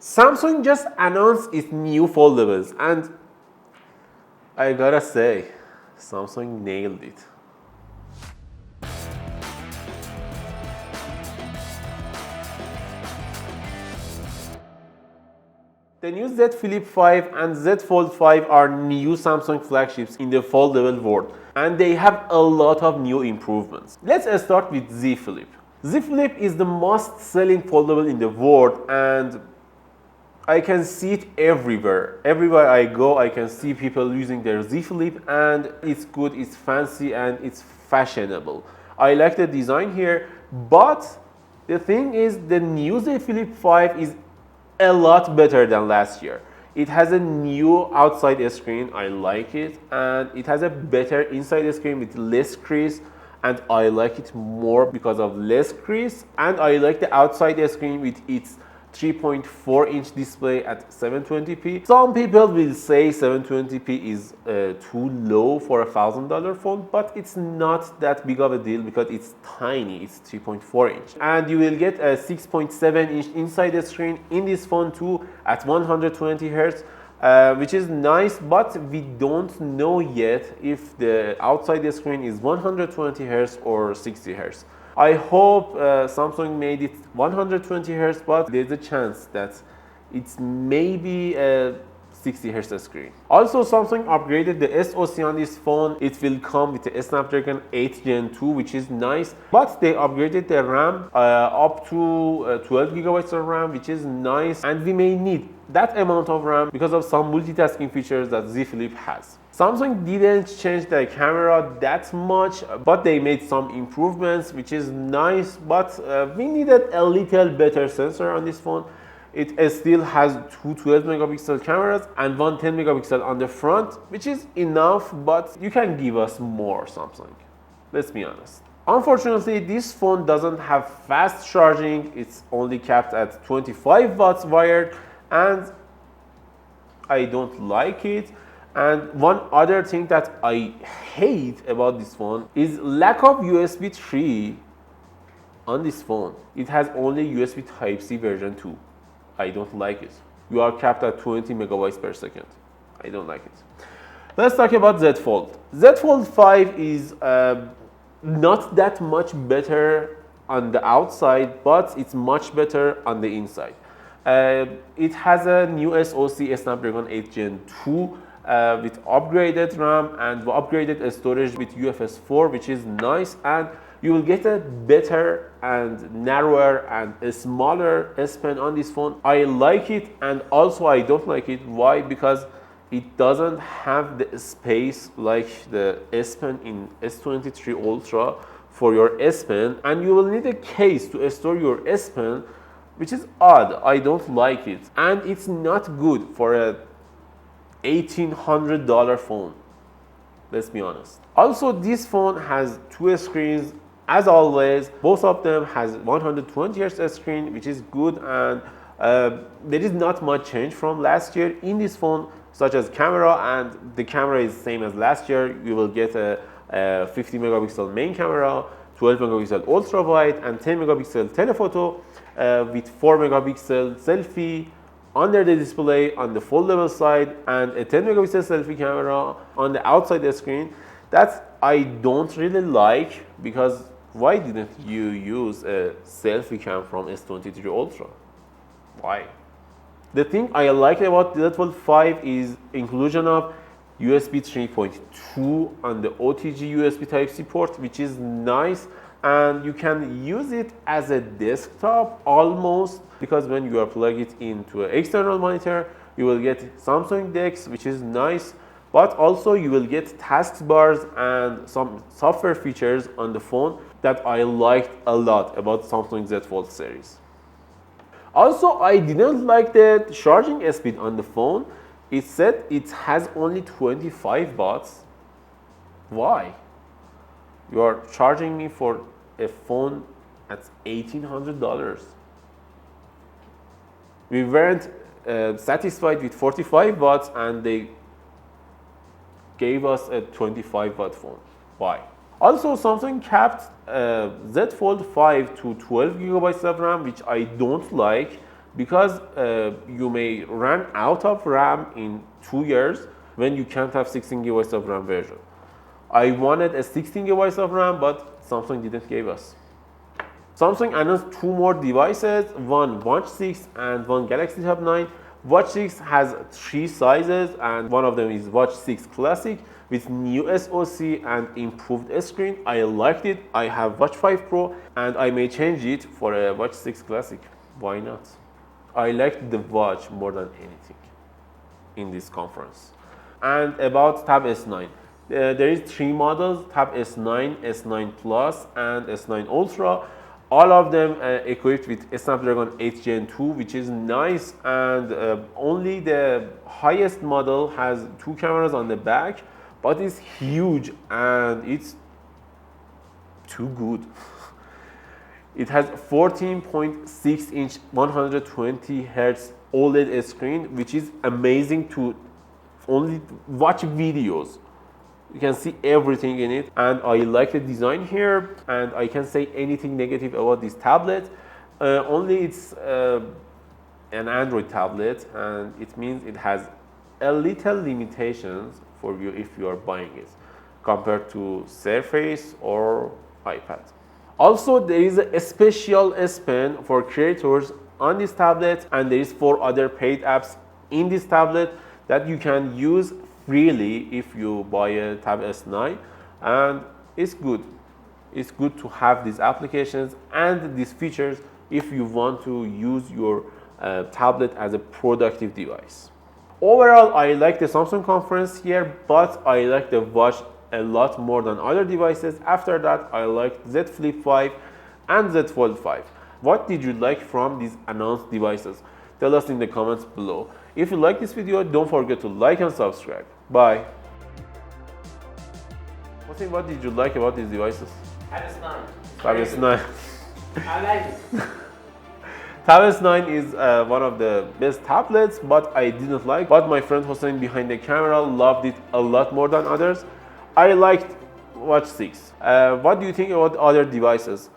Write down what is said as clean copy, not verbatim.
Samsung just announced its new foldables, and I gotta say, Samsung nailed it. The new Z Flip 5 and Z Fold 5 are new Samsung flagships in the foldable world, and they have a lot of new improvements. Let's start with Z Flip. Z Flip is the most selling foldable in the world, and I can see it everywhere. Everywhere I go, I can see people using their Z Flip, and it's good, it's fancy, and it's fashionable. I like the design here, but the thing is, the new Z Flip 5 is a lot better than last year. It has a new outside screen, I like it, and it has a better inside screen with less crease, and I like it more because of less crease, and I like the outside screen with its 3.4-inch display at 720p. Some people will say 720p is too low for a $1,000 phone, but it's not that big of a deal because it's tiny, it's 3.4-inch. And you will get a 6.7-inch inside screen in this phone too at 120 Hz. Which is nice, but we don't know yet if the outside screen is 120 Hz or 60 Hz. I hope Samsung made it 120 Hz, but there's a chance that it's maybe a 60 Hz screen. Also, Samsung upgraded the SoC on this phone. It will come with the Snapdragon 8 Gen 2, which is nice, but they upgraded the RAM up to 12 gigabytes of RAM, which is nice, and we may need that amount of RAM because of some multitasking features that Z Flip has. Samsung didn't change the camera that much, but they made some improvements, which is nice, but we needed a little better sensor on this phone. It still has two 12 megapixel cameras and one 10 megapixel on the front, which is enough, but you can give us more, Samsung. Let's be honest. Unfortunately, this phone doesn't have fast charging. It's only capped at 25 watts wired, and I don't like it. And one other thing that I hate about this phone is lack of USB 3 on this phone. It has only USB Type-C version 2. I don't like it. You are capped at 20 megabytes per second. I don't like it. Let's talk about Z Fold. Z Fold 5 is not that much better on the outside, but it's much better on the inside. It has a new SoC, Snapdragon 8 Gen 2, with upgraded RAM and upgraded storage with UFS 4, which is nice, and you will get a better and narrower and a smaller S Pen on this phone. I like it, and also I don't like it. Why? Because it doesn't have the space like the S Pen in S23 Ultra for your S Pen, and you will need a case to store your S Pen, which is odd. I don't like it, and it's not good for a $1,800 phone. Let's be honest. Also, this phone has two screens. As always, both of them has 120 Hz screen, which is good, and there is not much change from last year in this phone, such as camera, and the camera is same as last year. You will get a 50 megapixel main camera, 12 megapixel ultra wide, and 10 megapixel telephoto with 4 megapixel selfie under the display on the foldable side, and a 10 megapixel selfie camera on the outside the screen. That I don't really like, because why didn't you use a selfie cam from S23 Ultra? Why? The thing I like about the Z Fold 5 is inclusion of USB 3.2 on the OTG USB Type-C port, which is nice, and you can use it as a desktop almost, because when you are plugging it into an external monitor, you will get Samsung DeX, which is nice, but also you will get taskbars and some software features on the phone that I liked a lot about Samsung Z Fold series. Also, I didn't like the charging speed on the phone. It said it has only 25 watts. Why? You are charging me for a phone at $1,800. We weren't satisfied with 45 watts, and they gave us a 25 watt phone. Why? Also, Samsung capped Z Fold 5 to 12 gigabytes of RAM, which I don't like, because you may run out of RAM in 2 years when you can't have 16 gigabytes of RAM version. I wanted a 16 gigabytes of RAM, but Samsung didn't give us. Samsung announced 2 more devices, one Watch 6 and one Galaxy Tab 9. Watch 6 has 3 sizes, and one of them is Watch 6 Classic with new SoC and improved screen. I liked it. I have Watch 5 Pro and I may change it for a Watch 6 Classic. Why not? I liked the watch more than anything in this conference. And about Tab S9. There is 3 models, Tab S9, S9 Plus and S9 Ultra. All of them equipped with Snapdragon 8 Gen 2, which is nice, and only the highest model has 2 cameras on the back, but it's huge and it's too good. It has 14.6 inch 120 Hz OLED screen, which is amazing to only watch videos. You can see everything in it, and I like the design here, and I can't say anything negative about this tablet. Only it's an Android tablet, and it means it has a little limitations for you if you are buying it compared to Surface or iPad. Also, there is a special S Pen for creators on this tablet, and there is 4 other paid apps in this tablet that you can use freely if you buy a Tab S9, and it's good. It's good to have these applications and these features if you want to use your tablet as a productive device. Overall, I like the Samsung conference here, but I like the watch a lot more than other devices. After that, I liked Z Flip 5 and Z Fold 5. What did you like from these announced devices? Tell us in the comments below. If you like this video, don't forget to like and subscribe. Bye. What did you like about these devices? Tab S9. Tab S9. I like it. Tab S9 is one of the best tablets, but I didn't like. But my friend Hossein behind the camera loved it a lot more than others. I liked Watch 6. What do you think about other devices?